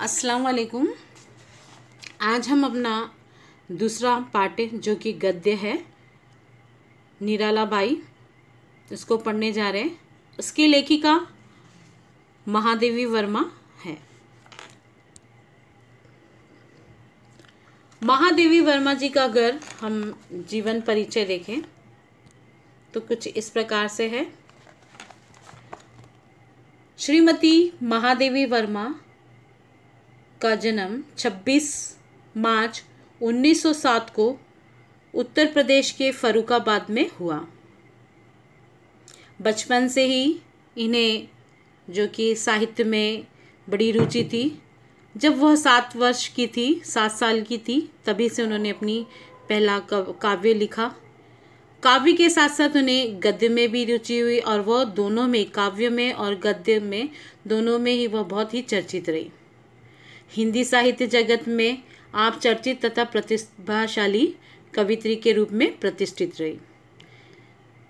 अस्सलाम वालेकुम। आज हम अपना दूसरा पार्ट जो कि गद्य है निराला बाई, इसको पढ़ने जा रहे हैं। इसकी लेखिका महादेवी वर्मा है। महादेवी वर्मा जी का अगर हम जीवन परिचय देखें तो कुछ इस प्रकार से है। श्रीमती महादेवी वर्मा का जन्म 26 मार्च 1907 को उत्तर प्रदेश के फर्रुखाबाद में हुआ। बचपन से ही इन्हें जो कि साहित्य में बड़ी रुचि थी। जब वह 7 साल की थी तभी से उन्होंने अपनी पहला काव्य लिखा। काव्य के साथ साथ उन्हें गद्य में भी रुचि हुई और वह दोनों में, काव्य में और गद्य में, दोनों में ही वह बहुत ही चर्चित रही। हिंदी साहित्य जगत में आप चर्चित तथा प्रतिभाशाली कवित्री के रूप में प्रतिष्ठित रही।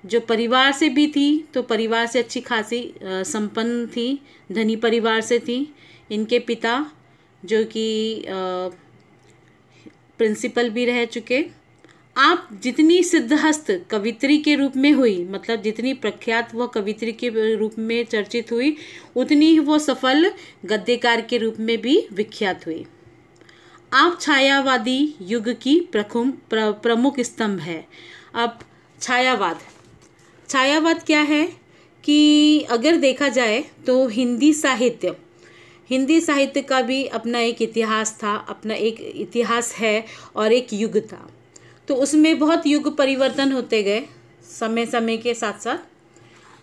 जो परिवार से भी थी तो परिवार से अच्छी खासी संपन्न थी, धनी परिवार से थी। इनके पिता जो कि प्रिंसिपल भी रह चुके। आप जितनी सिद्धहस्त कवित्री के रूप में हुई, मतलब जितनी प्रख्यात वह कवित्री के रूप में चर्चित हुई, उतनी ही वो सफल गद्यकार के रूप में भी विख्यात हुई। आप छायावादी युग की प्रमुख स्तंभ है। अब छायावाद क्या है कि अगर देखा जाए तो हिंदी साहित्य का भी अपना एक इतिहास था, अपना एक इतिहास है और एक युग था। तो उसमें बहुत युग परिवर्तन होते गए समय समय के साथ साथ।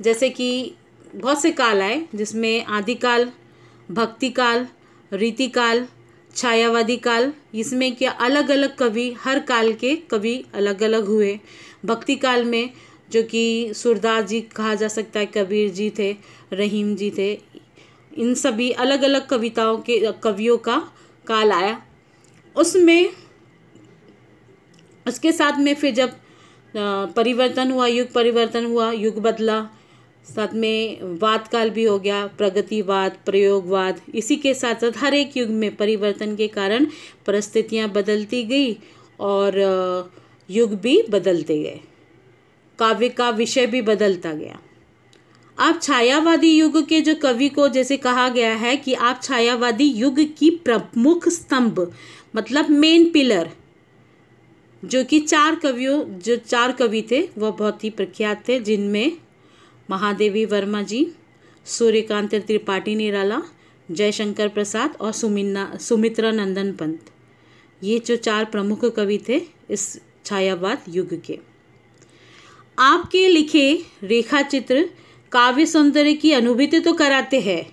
जैसे कि बहुत से काल आए जिसमें आदिकाल, भक्ति काल, रीति काल, छायावादी काल। इसमें क्या अलग अलग कवि, हर काल के कवि अलग अलग हुए। भक्ति काल में जो कि सूरदास जी कहा जा सकता है, कबीर जी थे, रहीम जी थे। इन सभी अलग अलग कवियों का काल आया। उसके साथ में फिर जब परिवर्तन हुआ, युग बदला, साथ में वाद काल भी हो गया, प्रगतिवाद, प्रयोगवाद। इसी के साथ साथ हर एक युग में परिवर्तन के कारण परिस्थितियां बदलती गई और युग भी बदलते गए, काव्य का विषय भी बदलता गया। आप छायावादी युग के जो कवि को जैसे कहा गया है कि आप छायावादी युग की प्रमुख स्तंभ, मतलब मेन पिलर, जो कि चार कवि थे वह बहुत ही प्रख्यात थे, जिनमें महादेवी वर्मा जी, सूर्यकांत त्रिपाठी निराला, जयशंकर प्रसाद और सुमित्रा नंदन पंत। ये जो चार प्रमुख कवि थे इस छायावाद युग के। आपके लिखे रेखा चित्र काव्य सौंदर्य की अनुभूति तो कराते हैं,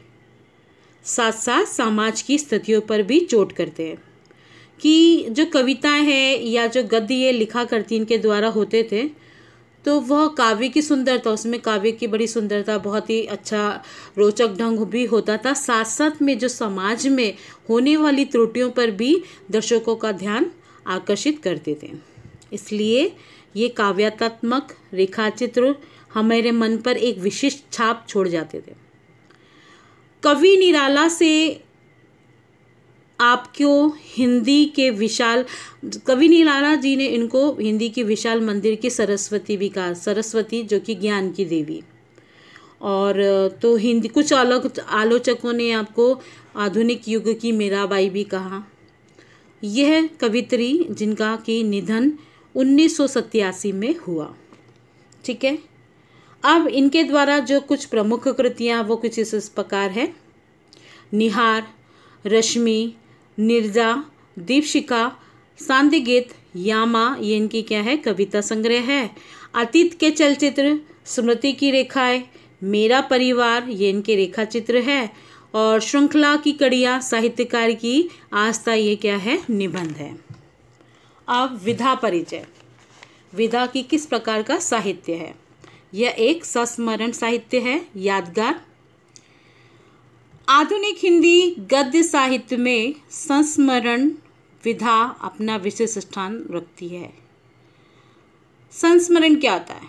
साथ साथ समाज की स्थितियों पर भी चोट करते हैं। कि जो कविताएं हैं या जो गद्य ये लिखा करती इनके द्वारा होते थे, तो वह काव्य की सुंदरता, उसमें काव्य की बड़ी सुंदरता, बहुत ही अच्छा रोचक ढंग भी होता था। साथ साथ में जो समाज में होने वाली त्रुटियों पर भी दर्शकों का ध्यान आकर्षित करते थे। इसलिए ये काव्यात्मक रेखाचित्र हमारे मन पर एक विशिष्ट छाप छोड़ जाते थे। कवि निराला से कवि निराला जी ने इनको हिंदी की विशाल मंदिर की सरस्वती भी कहा, सरस्वती जो कि ज्ञान की देवी। और तो हिंदी कुछ आलोचकों ने आपको आधुनिक युग की मीराबाई भी कहा। यह कवित्री जिनका कि निधन 1987 में हुआ। ठीक है। अब इनके द्वारा जो कुछ प्रमुख कृतियाँ वो कुछ इस प्रकार है। निहार, रश्मि, निर्जा, दीपशिखा, सांध्य गीत, यामा, ये इनकी क्या है, कविता संग्रह है। अतीत के चलचित्र, स्मृति की रेखाएं, मेरा परिवार, ये इनके रेखा चित्र है। और श्रृंखला की कड़ियाँ, साहित्यकार की आस्था, ये क्या है, निबंध है। अब विधा परिचय। विधा की किस प्रकार का साहित्य है? यह एक संस्मरण साहित्य है, यादगार। आधुनिक हिंदी गद्य साहित्य में संस्मरण विधा अपना विशेष स्थान रखती है। संस्मरण क्या होता है?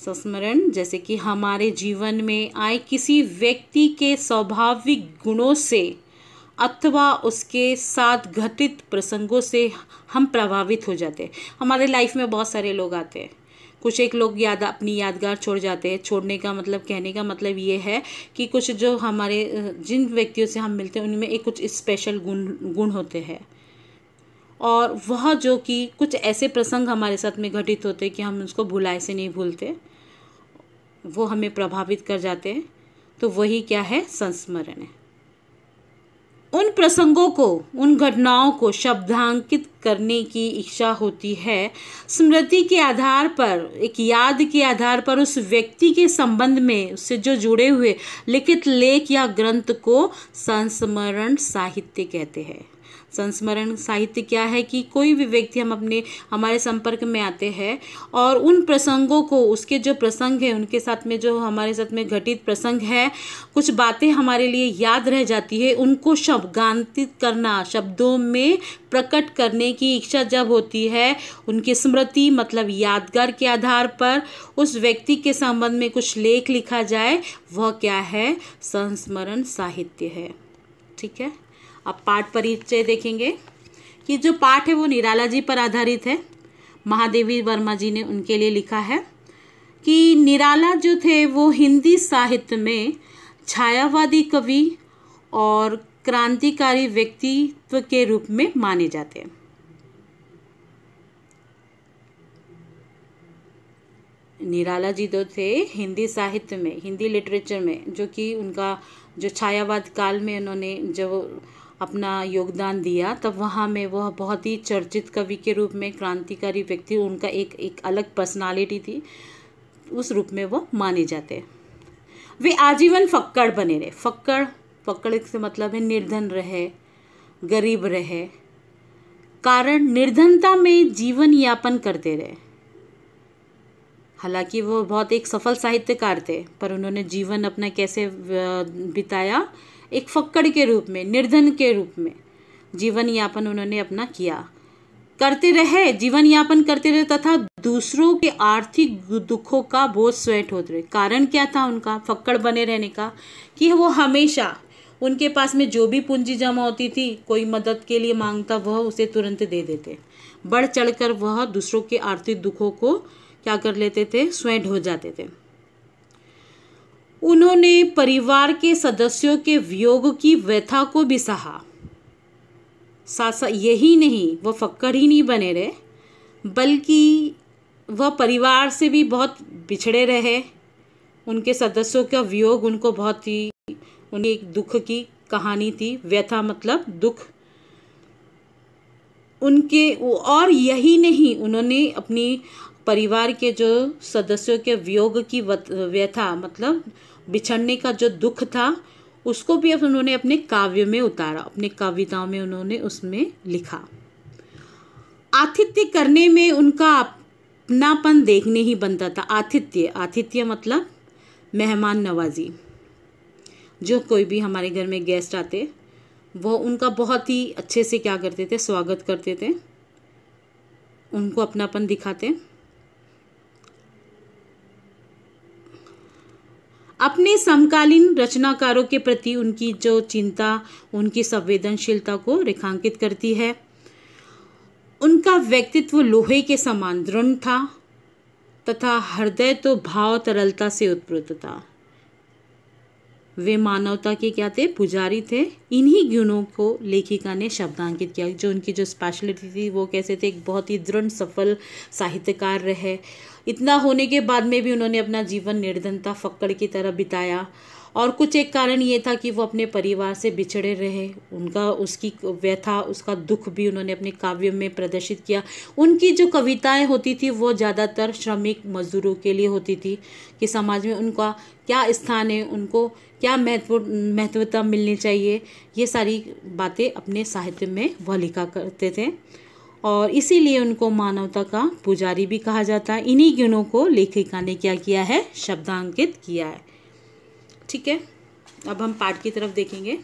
संस्मरण जैसे कि हमारे जीवन में आए किसी व्यक्ति के स्वाभाविक गुणों से अथवा उसके साथ घटित प्रसंगों से हम प्रभावित हो जाते हैं। हमारे लाइफ में बहुत सारे लोग आते हैं, कुछ एक लोग अपनी यादगार छोड़ जाते हैं। छोड़ने का मतलब, कहने का मतलब ये है कि कुछ जो हमारे जिन व्यक्तियों से हम मिलते हैं उनमें एक कुछ स्पेशल गुण होते हैं, और वह जो कि कुछ ऐसे प्रसंग हमारे साथ में घटित होते हैं कि हम उसको भुलाए से नहीं भूलते, वो हमें प्रभावित कर जाते हैं। तो वही क्या है, संस्मरण है। उन प्रसंगों को, उन घटनाओं को शब्दांकित करने की इच्छा होती है। स्मृति के आधार पर, एक याद के आधार पर उस व्यक्ति के संबंध में उससे जो जुड़े हुए लिखित लेख या ग्रंथ को संस्मरण साहित्य कहते हैं। संस्मरण साहित्य क्या है कि कोई भी व्यक्ति हमारे संपर्क में आते हैं और उन प्रसंगों को, उसके जो प्रसंग है उनके साथ में जो हमारे साथ में घटित प्रसंग है, कुछ बातें हमारे लिए याद रह जाती है, उनको शब्दांकित करना, शब्दों में प्रकट करने की इच्छा जब होती है, उनकी स्मृति मतलब यादगार के आधार पर उस व्यक्ति के संबंध में कुछ लेख लिखा जाए, वह क्या है, संस्मरण साहित्य है। ठीक है। अब पाठ परिचय देखेंगे कि जो पाठ है वो निराला जी पर आधारित है। महादेवी वर्मा जी ने उनके लिए लिखा है कि निराला जो थे वो हिंदी साहित्य में छायावादी कवि और क्रांतिकारी व्यक्तित्व के रूप में माने जाते हैं। निराला जी जो थे हिंदी साहित्य में, हिंदी लिटरेचर में, जो कि उनका जो छायावाद काल में उन्होंने जब अपना योगदान दिया, तब वहाँ में वह बहुत ही चर्चित कवि के रूप में, क्रांतिकारी व्यक्ति, उनका एक अलग पर्सनालिटी थी, उस रूप में वो माने जाते। वे आजीवन फक्कड़ बने रहे। फक्कड़ से मतलब है निर्धन रहे, गरीब रहे, कारण निर्धनता में जीवन यापन करते रहे। हालांकि वो बहुत एक सफल साहित्यकार थे, पर उन्होंने जीवन अपना कैसे बिताया, एक फक्कड़ के रूप में, निर्धन के रूप में जीवन यापन उन्होंने अपना किया, करते रहे, जीवन यापन करते रहे, तथा दूसरों के आर्थिक दुखों का बोझ स्वयं होते रहे। कारण क्या था उनका फक्कड़ बने रहने का, कि वो हमेशा, उनके पास में जो भी पूंजी जमा होती थी, कोई मदद के लिए मांगता, वह उसे तुरंत दे देते। बढ़ चढ़कर वह दूसरों के आर्थिक दुखों को क्या कर लेते थे, स्वयं ढो जाते थे। उन्होंने परिवार के सदस्यों के वियोग की व्यथा को भी सहा। साथ यही नहीं, वह फक्कड़ ही नहीं बने रहे, बल्कि वह परिवार से भी बहुत बिछड़े रहे। उनके सदस्यों का वियोग उनको बहुत ही, उनकी एक दुख की कहानी थी। व्यथा मतलब दुख उनके। और यही नहीं, उन्होंने अपनी परिवार के जो सदस्यों के वियोग की व्यथा मतलब बिछड़ने का जो दुख था, उसको भी अब उन्होंने अपने काव्य में उतारा, अपने कविताओं में उन्होंने उसमें लिखा। आतिथ्य करने में उनका अपनापन देखने ही बनता था। आतिथ्य मतलब मेहमान नवाजी। जो कोई भी हमारे घर में गेस्ट आते, वो उनका बहुत ही अच्छे से क्या करते थे, स्वागत करते थे, उनको अपनापन दिखाते। अपने समकालीन रचनाकारों के प्रति उनकी जो चिंता, उनकी संवेदनशीलता को रेखांकित करती है। उनका व्यक्तित्व लोहे के समान दृढ़ था तथा हृदय तो भाव तरलता से उत्प्रोत था। वे मानवता के क्या थे, पुजारी थे। इन्हीं गुणों को लेखिका ने शब्दांकित किया। जो उनकी जो स्पेशलिटी थी, वो कैसे थे, एक बहुत ही दृढ़ सफल साहित्यकार रहे। इतना होने के बाद में भी उन्होंने अपना जीवन निर्धनता, फक्कड़ की तरह बिताया। और कुछ एक कारण ये था कि वो अपने परिवार से बिछड़े रहे। उसकी व्यथा, उसका दुख भी उन्होंने अपने काव्य में प्रदर्शित किया। उनकी जो कविताएं होती थी वो ज़्यादातर श्रमिक मजदूरों के लिए होती थी, कि समाज में उनका क्या स्थान है, उनको क्या महत्वता मिलनी चाहिए, ये सारी बातें अपने साहित्य में वह लिखा करते थे। और इसीलिए उनको मानवता का पुजारी भी कहा जाता है। इन्हीं गुणों को लेखिका ने क्या किया है, शब्दांकित किया है। ठीक है, अब हम पाठ की तरफ देखेंगे।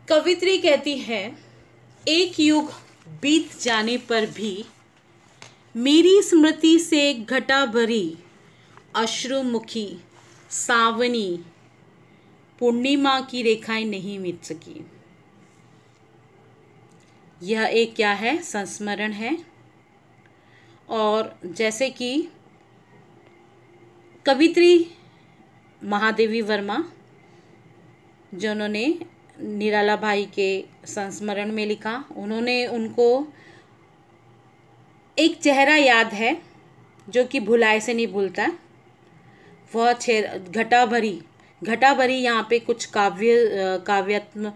कवित्री कहती है, एक युग बीत जाने पर भी मेरी स्मृति से घटा भरी अश्रुमुखी सावनी पूर्णिमा की रेखाएं नहीं मिट सकी। यह एक क्या है, संस्मरण है। और जैसे कि कवित्री महादेवी वर्मा, जो उन्होंने निराला भाई के संस्मरण में लिखा, उन्होंने उनको एक चेहरा याद है जो कि भुलाए से नहीं भूलता। वह घटा भरी यहाँ पे कुछ काव्यात्मक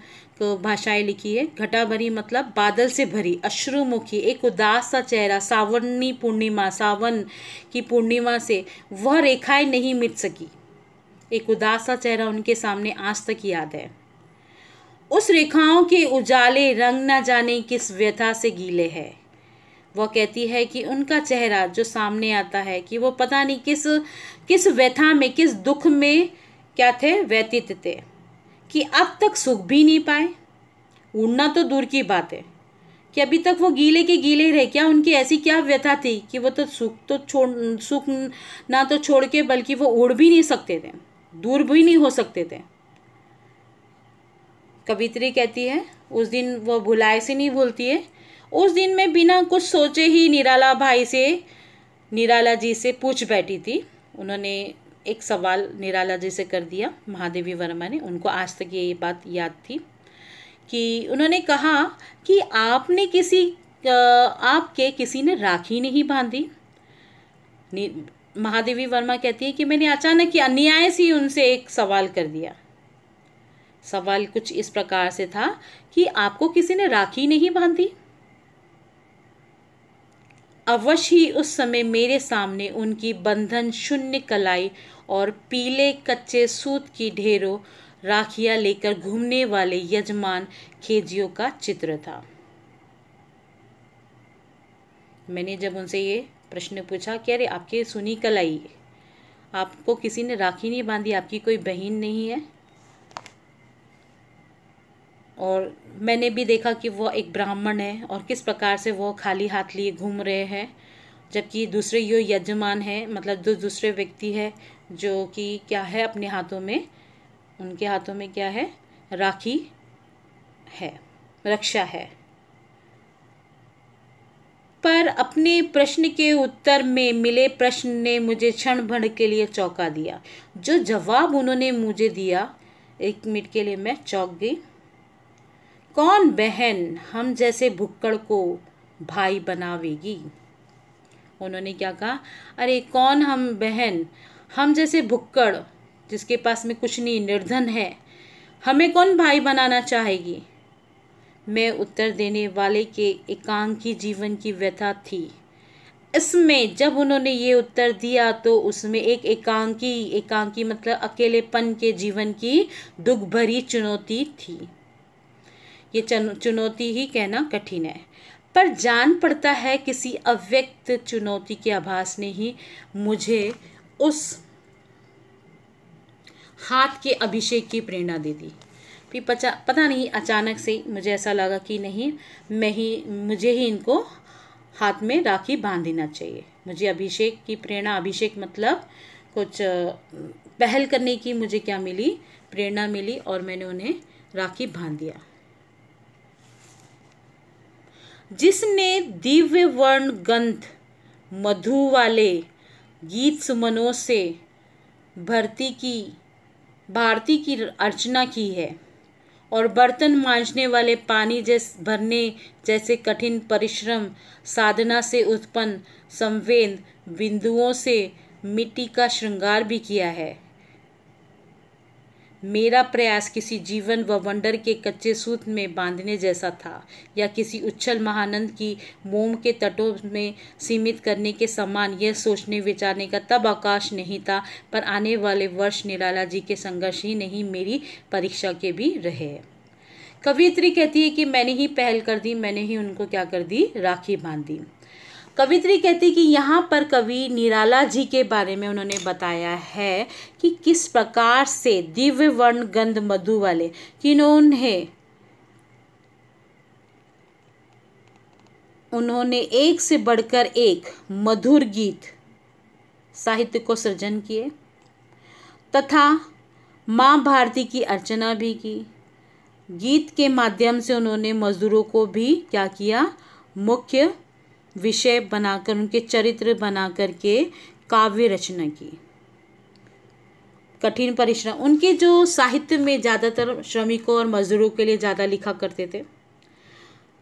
भाषाएं लिखी है। घटा भरी मतलब बादल से भरी, अश्रुमुखी, एक उदास सा चेहरा, सावनी पूर्णिमा, सावन की पूर्णिमा से वह रेखाएं नहीं मिट सकी। एक उदास सा चेहरा उनके सामने आज तक याद है। उस रेखाओं के उजाले रंग न जाने किस व्यथा से गीले है। वह कहती है कि उनका चेहरा जो सामने आता है कि वो पता नहीं किस व्यथा में, किस दुख में क्या थे, व्यतीत थे, कि अब तक सुख भी नहीं पाए। उड़ना तो दूर की बात है कि अभी तक वो गीले के गीले रहे। क्या उनकी ऐसी क्या व्यथा थी कि वो तो सुख ना तो छोड़ के, बल्कि वो उड़ भी नहीं सकते थे, दूर भी नहीं हो सकते थे। कवित्री कहती है उस दिन वो भुलाए से नहीं भूलती है। उस दिन मैं बिना कुछ सोचे ही निराला जी से पूछ बैठी थी। उन्होंने एक सवाल निराला जी से कर दिया, महादेवी वर्मा ने। उनको आज तक ये बात याद थी कि उन्होंने कहा कि आपके किसी ने राखी नहीं बांधी। महादेवी वर्मा कहती है कि मैंने अचानक ही अन्याय से उनसे एक सवाल कर दिया। सवाल कुछ इस प्रकार से था कि आपको किसी ने राखी नहीं बांधी। अवश्य ही उस समय मेरे सामने उनकी बंधन शून्य कलाई और पीले कच्चे सूत की ढेरों राखियां लेकर घूमने वाले यजमान खेजियों का चित्र था। मैंने जब उनसे ये प्रश्न पूछा कि अरे आपके सुनी कलाई, आपको किसी ने राखी नहीं बांधी, आपकी कोई बहन नहीं है? और मैंने भी देखा कि वो एक ब्राह्मण है और किस प्रकार से वो खाली हाथ लिए घूम रहे हैं, जबकि दूसरे यो यजमान है, मतलब दूसरे व्यक्ति है जो कि क्या है, अपने हाथों में, उनके हाथों में क्या है, राखी है, रक्षा है। पर अपने प्रश्न के उत्तर में मिले प्रश्न ने मुझे क्षण भर के लिए चौंका दिया। जो जवाब उन्होंने मुझे दिया, एक मिनट के लिए मैं चौंक गई। कौन बहन हम जैसे भुक्कड़ को भाई बनावेगी? उन्होंने क्या कहा, अरे कौन हम बहन, हम जैसे भुक्कड़ जिसके पास में कुछ नहीं, निर्धन है, हमें कौन भाई बनाना चाहेगी? मैं उत्तर देने वाले के एकांकी जीवन की व्यथा थी। इसमें जब उन्होंने ये उत्तर दिया तो उसमें एक एकांकी मतलब अकेलेपन के जीवन की दुख भरी चुनौती थी। ये चुनौती ही कहना कठिन है, पर जान पड़ता है किसी अव्यक्त चुनौती के आभास ने ही मुझे उस हाथ के अभिषेक की प्रेरणा दे दी। फिर पता नहीं अचानक से मुझे ऐसा लगा कि नहीं, मुझे ही इनको हाथ में राखी बांध देना चाहिए। मुझे अभिषेक की प्रेरणा, अभिषेक मतलब कुछ पहल करने की मुझे क्या मिली, प्रेरणा मिली, और मैंने उन्हें राखी बांध दिया। जिसने दिव्य वर्ण गंध मधु वाले गीत सुमनों से भारती की अर्चना की है और बर्तन मांजने वाले पानी भरने जैसे कठिन परिश्रम साधना से उत्पन्न संवेद बिंदुओं से मिट्टी का श्रृंगार भी किया है। मेरा प्रयास किसी जीवन व वंडर के कच्चे सूत में बांधने जैसा था, या किसी उच्छल महानंद की मोम के तटों में सीमित करने के समान यह सोचने विचारने का तब अवकाश नहीं था। पर आने वाले वर्ष निराला जी के संघर्ष ही नहीं, मेरी परीक्षा के भी रहे। कवियत्री कहती है कि मैंने ही पहल कर दी, मैंने ही उनको क्या कर दी, राखी बांध दी। कवित्री कहती कि यहाँ पर कवि निराला जी के बारे में उन्होंने बताया है कि किस प्रकार से दिव्य वर्ण गंध मधु वाले, उन्होंने एक से बढ़कर एक मधुर गीत साहित्य को सृजन किए तथा माँ भारती की अर्चना भी की। गीत के माध्यम से उन्होंने मजदूरों को भी क्या किया, मुख्य विषय बनाकर, उनके चरित्र बना करके काव्य रचना की। कठिन परिश्रम, उनके जो साहित्य में ज़्यादातर श्रमिकों और मजदूरों के लिए ज़्यादा लिखा करते थे।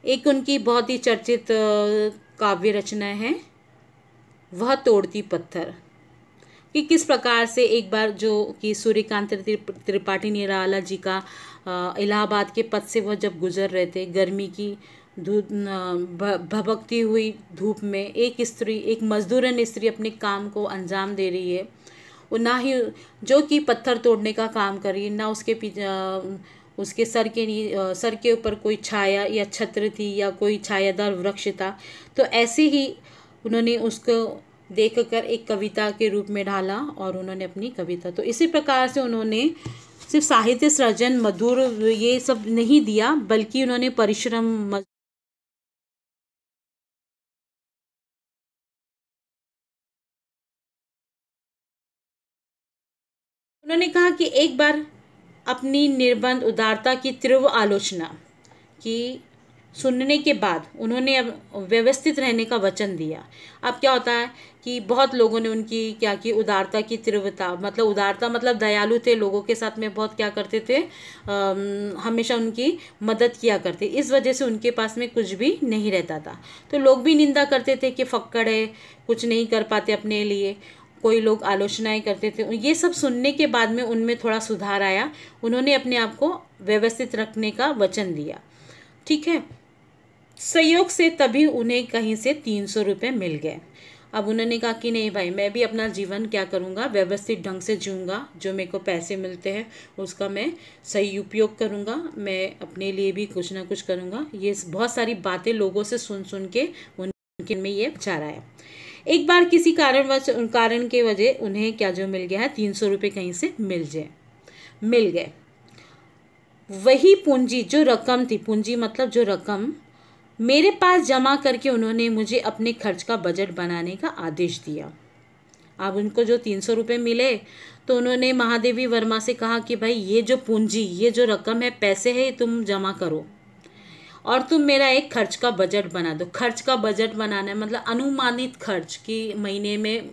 एक उनकी बहुत ही चर्चित काव्य रचना है वह तोड़ती पत्थर, कि किस प्रकार से एक बार जो कि सूर्यकांत त्रिपाठी निराला जी का इलाहाबाद के पथ से वह जब गुजर रहे थे, गर्मी की धूप भभकती हुई धूप में एक स्त्री, एक मजदूरन स्त्री अपने काम को अंजाम दे रही है। वो ना ही जो कि पत्थर तोड़ने का काम कर रही है, ना उसके उसके सर के ऊपर कोई छाया या छत्र थी या कोई छायादार वृक्ष था। तो ऐसे ही उन्होंने उसको देखकर एक कविता के रूप में ढाला और उन्होंने अपनी कविता, तो इसी प्रकार से उन्होंने सिर्फ साहित्य सृजन, मधुर ये सब नहीं दिया, बल्कि उन्होंने परिश्रम, उन्होंने कहा कि एक बार अपनी निर्बंध उदारता की तीव्र आलोचना की सुनने के बाद उन्होंने अब व्यवस्थित रहने का वचन दिया। अब क्या होता है कि बहुत लोगों ने उनकी क्या की, उदारता की तीव्रता, मतलब उदारता मतलब दयालु थे, लोगों के साथ में बहुत क्या करते थे, हमेशा उनकी मदद किया करते। इस वजह से उनके पास में कुछ भी नहीं रहता था, तो लोग भी निंदा करते थे कि फक्कड़ है, कुछ नहीं कर पाते अपने लिए, कोई लोग आलोचनाएं करते थे। ये सब सुनने के बाद में उनमें थोड़ा सुधार आया, उन्होंने अपने आप को व्यवस्थित रखने का वचन दिया। ठीक है, संयोग से तभी उन्हें कहीं से 300 रुपये मिल गए। अब उन्होंने कहा कि नहीं भाई, मैं भी अपना जीवन क्या करूँगा, व्यवस्थित ढंग से जीऊँगा, जो मेरे को पैसे मिलते हैं उसका मैं सही उपयोग करूँगा, मैं अपने लिए भी कुछ ना कुछ करूँगा। ये बहुत सारी बातें लोगों से सुन के उनके में ये विचार आया। एक बार किसी कारण के वजह उन्हें क्या जो मिल गया है, 300 रुपये कहीं से मिल गए। वही पूंजी, जो रकम थी, पूंजी मतलब जो रकम, मेरे पास जमा करके उन्होंने मुझे अपने खर्च का बजट बनाने का आदेश दिया। अब उनको जो 300 रुपये मिले तो उन्होंने महादेवी वर्मा से कहा कि भाई ये जो पूंजी, ये जो रकम है, पैसे है, तुम जमा करो और तुम मेरा एक खर्च का बजट बना दो। खर्च का बजट बनाना है मतलब अनुमानित खर्च, कि महीने में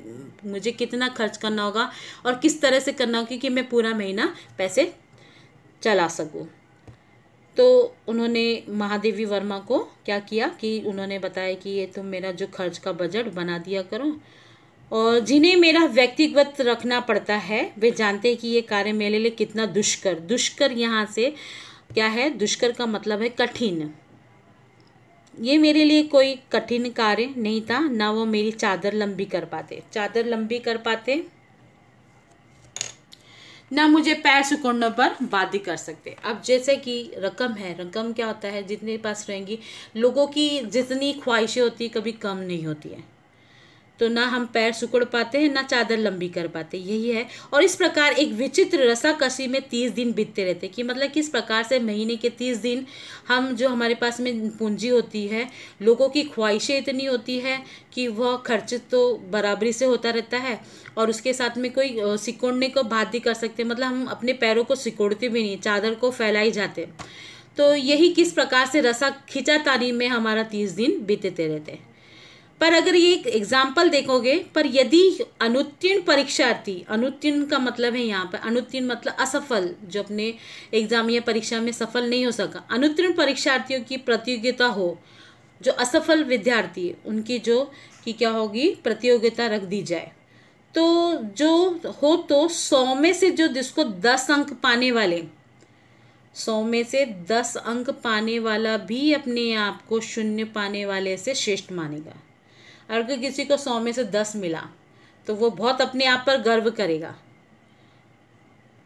मुझे कितना खर्च करना होगा और किस तरह से करना होगा कि मैं पूरा महीना पैसे चला सकूं। तो उन्होंने महादेवी वर्मा को क्या किया कि उन्होंने बताया कि ये तुम मेरा जो खर्च का बजट बना दिया करो, और जिन्हें मेरा व्यक्तिगत रखना पड़ता है वे जानते हैं कि ये कार्य मेरे लिए कितना दुष्कर यहाँ से क्या है, दुष्कर का मतलब है कठिन। ये मेरे लिए कोई कठिन कार्य नहीं था, ना वो मेरी चादर लंबी कर पाते, ना मुझे पैर सिकुड़ने पर बाध्य कर सकते। अब जैसे कि रकम है, रकम क्या होता है, जितने पास रहेंगी, लोगों की जितनी ख्वाहिशें होती है कभी कम नहीं होती है, तो ना हम पैर सिकुड़ पाते हैं, ना चादर लंबी कर पाते, यही है। और इस प्रकार एक विचित्र रसाकसी में 30 दिन बीतते रहते, कि मतलब किस प्रकार से महीने के 30 दिन हम, जो हमारे पास में पूंजी होती है, लोगों की ख्वाहिशें इतनी होती है कि वह खर्च तो बराबरी से होता रहता है और उसके साथ में कोई सिकोड़ने को बाध्य कर सकते, मतलब हम अपने पैरों को सिकोड़ते भी नहीं, चादर को फैलाई जाते। तो यही किस प्रकार से रसा खिंचातानी में हमारा 30 दिन बीतते रहते हैं। पर अगर ये एक एग्जाम्पल देखोगे, पर यदि अनुत्तीर्ण परीक्षार्थी, अनुत्तीर्ण का मतलब है यहाँ पर, अनुत्तीर्ण मतलब असफल, जो अपने एग्जाम या परीक्षा में सफल नहीं हो सका, अनुत्तीर्ण परीक्षार्थियों की प्रतियोगिता हो, जो असफल विद्यार्थी उनकी जो कि क्या होगी, प्रतियोगिता रख दी जाए, तो जो हो तो 100 में से जो जिसको 10 अंक पाने वाले, 100 में से 10 अंक पाने वाला भी अपने आप को 0 पाने वाले से श्रेष्ठ मानेगा। अगर किसी को 100 में से 10 मिला तो वो बहुत अपने आप पर गर्व करेगा।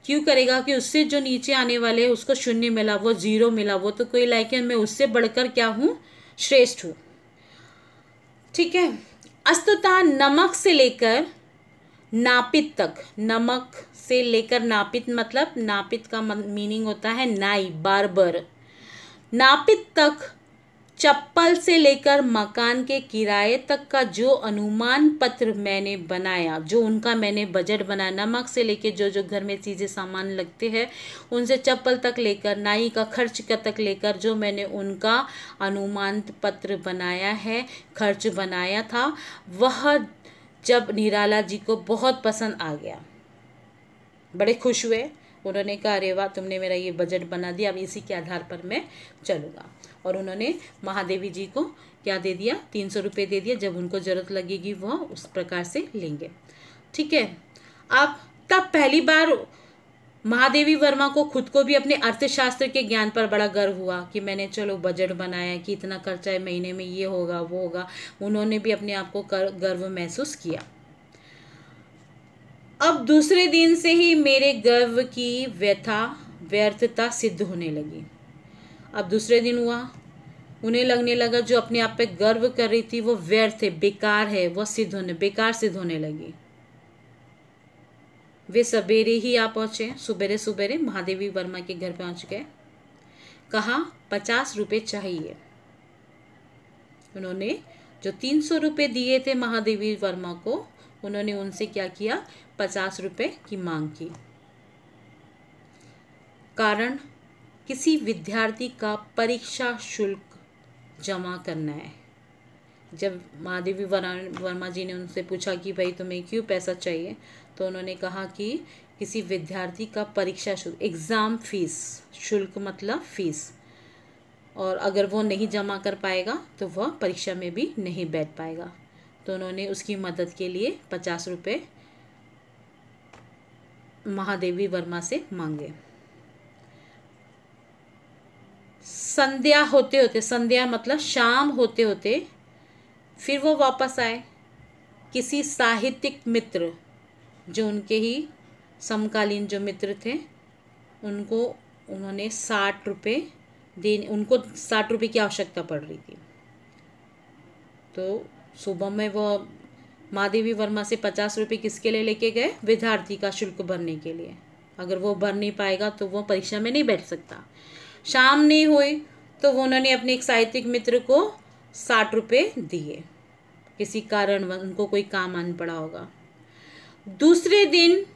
क्यों करेगा? कि उससे जो नीचे आने वाले उसको 0 मिला, वो 0 मिला, वो तो कोई लायक है, मैं उससे बढ़कर क्या हूँ, श्रेष्ठ हूँ। ठीक है। अस्तुता नमक से लेकर नापित तक, नमक से लेकर नापित मतलब, नापित का मीनिंग होता है नाई, बार्बर, नापित तक चप्पल से लेकर मकान के किराए तक का जो अनुमान पत्र मैंने बनाया, जो उनका मैंने बजट बनाया, नमक से लेकर जो जो घर में चीज़ें सामान लगते हैं उनसे चप्पल तक लेकर नाई का खर्च का तक लेकर जो मैंने उनका अनुमान पत्र बनाया है, खर्च बनाया था, वह जब निराला जी को बहुत पसंद आ गया, बड़े खुश हुए। उन्होंने कहा अरे वाह, तुमने मेरा ये बजट बना दिया, अब इसी के आधार पर मैं चलूँगा। और उन्होंने महादेवी जी को क्या दे दिया, 300 रुपये दे दिया। जब उनको ज़रूरत लगेगी वह उस प्रकार से लेंगे। ठीक है। अब तब पहली बार महादेवी वर्मा को खुद को भी अपने अर्थशास्त्र के ज्ञान पर बड़ा गर्व हुआ कि मैंने चलो बजट बनाया कि इतना खर्चा है, महीने में ये होगा वो होगा। उन्होंने भी अपने आप को गर्व महसूस किया। अब दूसरे दिन से ही मेरे गर्व की व्यर्थता सिद्ध होने लगी। अब दूसरे दिन हुआ, उन्हें लगने लगा जो अपने आप पे गर्व कर रही थी वो व्यर्थ है, बेकार है, वो बेकार सिद्ध होने लगी। वे सवेरे ही आ पहुंचे, सुबेरे महादेवी वर्मा के घर पहुंच गए। कहा 50 रुपये चाहिए। उन्होंने जो 300 रुपये दिए थे महादेवी वर्मा को, उन्होंने उनसे क्या किया, 50 रुपये की मांग की। कारण, किसी विद्यार्थी का परीक्षा शुल्क जमा करना है। जब महादेवी वर्मा जी ने उनसे पूछा कि भाई तुम्हें क्यों पैसा चाहिए, तो उन्होंने कहा कि किसी विद्यार्थी का परीक्षा शुल्क, एग्ज़ाम फीस, शुल्क मतलब फीस, और अगर वो नहीं जमा कर पाएगा तो वह परीक्षा में भी नहीं बैठ पाएगा। तो उन्होंने उसकी मदद के लिए 50 रुपये महादेवी वर्मा से मांगे। संध्या होते होते, संध्या मतलब शाम होते होते, फिर वो वापस आए। किसी साहित्यिक मित्र, जो उनके ही समकालीन जो मित्र थे, उनको उन्होंने 60 रुपये देने, उनको 60 रुपये की आवश्यकता पड़ रही थी। तो सुबह में वो महादेवी वर्मा से 50 रुपये किसके लिए लेके गए, विद्यार्थी का शुल्क भरने के लिए। अगर वो भर नहीं पाएगा तो वो परीक्षा में नहीं बैठ सकता। शाम नहीं हुई तो उन्होंने अपने एक साहित्यिक मित्र को 60 रुपये दिए, किसी कारण उनको कोई काम आन पड़ा होगा। दूसरे दिन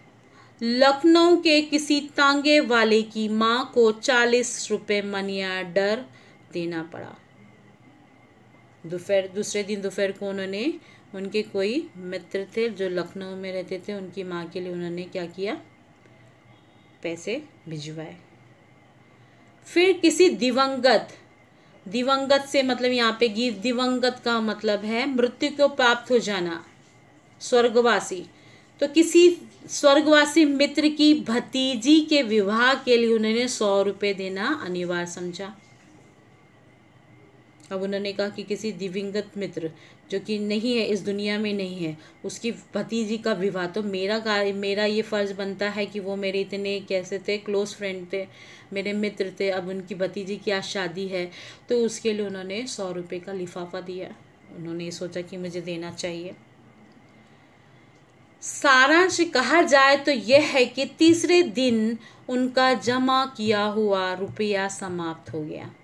लखनऊ के किसी तांगे वाले की माँ को 40 रुपये मनी ऑर्डर देना पड़ा। दूसरे दिन दोपहर को उन्होंने, उनके कोई मित्र थे जो लखनऊ में रहते थे, उनकी माँ के लिए उन्होंने क्या किया, पैसे भिजवाए। फिर किसी दिवंगत से मतलब यहाँ पे दिवंगत का मतलब है मृत्यु को प्राप्त हो जाना, स्वर्गवासी। तो किसी स्वर्गवासी मित्र की भतीजी के विवाह के लिए उन्होंने 100 रुपये देना अनिवार्य समझा। अब उन्होंने कहा कि किसी दिवंगत मित्र जो कि नहीं है, इस दुनिया में नहीं है, उसकी भतीजी का विवाह, तो मेरा ये फ़र्ज़ बनता है कि वो मेरे इतने कैसे थे, क्लोज़ फ्रेंड थे, मेरे मित्र थे, अब उनकी भतीजी की आज शादी है, तो उसके लिए उन्होंने 100 रुपये का लिफाफा दिया। उन्होंने सोचा कि मुझे देना चाहिए। सारांश कहा जाए तो यह है कि तीसरे दिन उनका जमा किया हुआ रुपया समाप्त हो गया।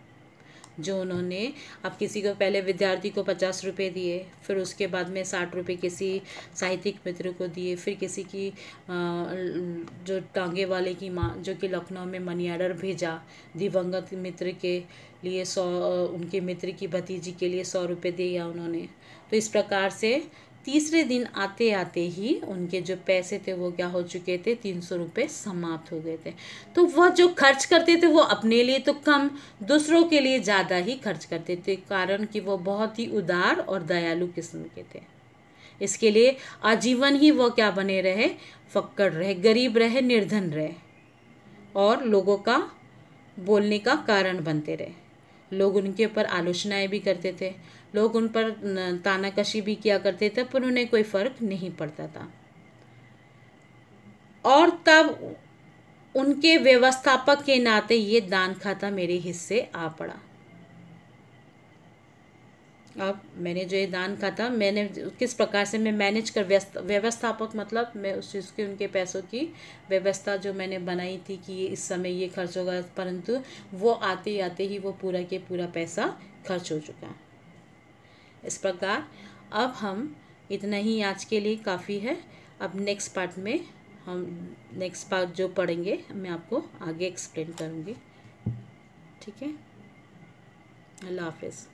जो उन्होंने अब किसी को, पहले विद्यार्थी को 50 रुपये दिए, फिर उसके बाद में 60 रुपये किसी साहित्यिक मित्र को दिए, फिर किसी की जो टांगे वाले की माँ जो कि लखनऊ में मनी ऑर्डर भेजा, दिवंगत मित्र के लिए 100, उनके मित्र की भतीजी के लिए 100 रुपये दिया उन्होंने। तो इस प्रकार से तीसरे दिन आते आते ही उनके जो पैसे थे वो क्या हो चुके थे, 300 रुपये समाप्त हो गए थे। तो वह जो खर्च करते थे वो अपने लिए तो कम, दूसरों के लिए ज़्यादा ही खर्च करते थे, कारण कि वो बहुत ही उदार और दयालु किस्म के थे। इसके लिए आजीवन ही वो क्या बने रहे, फक्कड़ रहे, गरीब रहे, निर्धन रहे, और लोगों का बोलने का कारण बनते रहे। लोग उनके ऊपर आलोचनाएं भी करते थे, लोग उन पर तानाकशी भी किया करते थे, पर उन्हें कोई फर्क नहीं पड़ता था। और तब उनके व्यवस्थापक के नाते ये दान खाता मेरे हिस्से आ पड़ा। अब मैंने जो ये दान कहा था, मैंने किस प्रकार से मैं मैनेज कर व्यवस्थापक मतलब मैं उस चीज़ की, उनके पैसों की व्यवस्था जो मैंने बनाई थी कि ये इस समय ये खर्च होगा, परंतु वो आते ही आते ही वो पूरा के पूरा पैसा खर्च हो चुका। इस प्रकार अब हम इतना ही आज के लिए काफ़ी है। अब नेक्स्ट पार्ट में हम नेक्स्ट पार्ट जो पढ़ेंगे मैं आपको आगे एक्सप्लेन करूँगी। ठीक है, अल्लाह हाफिज़।